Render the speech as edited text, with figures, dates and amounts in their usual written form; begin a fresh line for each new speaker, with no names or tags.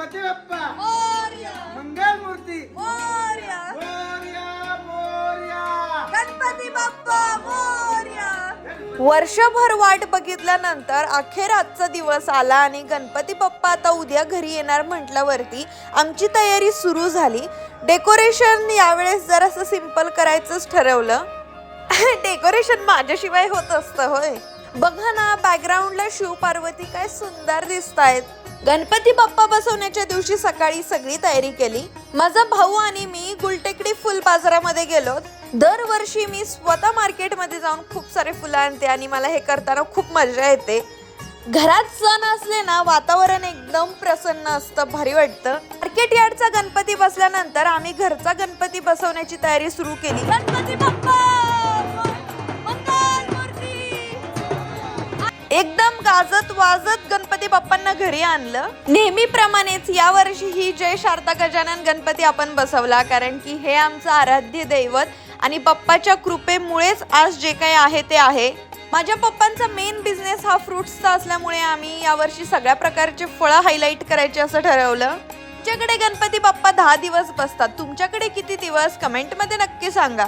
गणपती बाप्पा
मोरया,
मंगल मूर्ती
मोरया,
मोरया मोरया
गणपती बाप्पा मोरया. वर्षभर वाट बघितल्यानंतर अखेर आजचा दिवस आला आणि गणपती बाप्पा आता उद्या घरी येणार म्हटल्यावरती आमची तयारी सुरू झाली. डेकोरेशन यावेळेस जरासं सिंपल करायचंच ठरवलं. डेकोरेशन माझ्याशिवाय होत असतं होय. बघा ना, बॅकग्राऊंडला शिव पार्वती काय सुंदर दिसतायत. गणपती बाप्पा बसवण्याच्या दिवशी सकाळी सगळी तयारी केली. माझा भाऊ आणि मी गुलटेकडी फुल बाजारामध्ये गेलो. दरवर्षी मी स्वतः मार्केटमध्ये जाऊन खूप सारे फुलं आणते आणि मला हे करताना खूप मजा येते. घरात सण असले ना, वातावरण एकदम प्रसन्न असतं, भारी वाटतं. मार्केट यार्डचा गणपती बसल्यानंतर आम्ही घरचा गणपती बसवण्याची तयारी सुरू केली. गणपती बाप्पा मंगल मूर्ती. एकदम गाजत वाजत गणपती बाप्पांना घरी आणलं. नेहमीप्रमाणेच यावर्षी ही जय शारदा गजानन गणपती आपण बसवला, कारण की हे आमचं आराध्य दैवत आणि बाप्पाच्या कृपेमुळेच आज जे काही आहे ते आहे. माझ्या पप्पांचा मेन बिझनेस हा फ्रुट्सचा असल्यामुळे आम्ही यावर्षी सगळ्या प्रकारचे फळं हायलाइट करायचे असं ठरवलं. तुमच्याकडे गणपती बाप्पा 10 दिवस बसतात, तुमच्याकडे किती दिवस कमेंटमध्ये नक्की सांगा.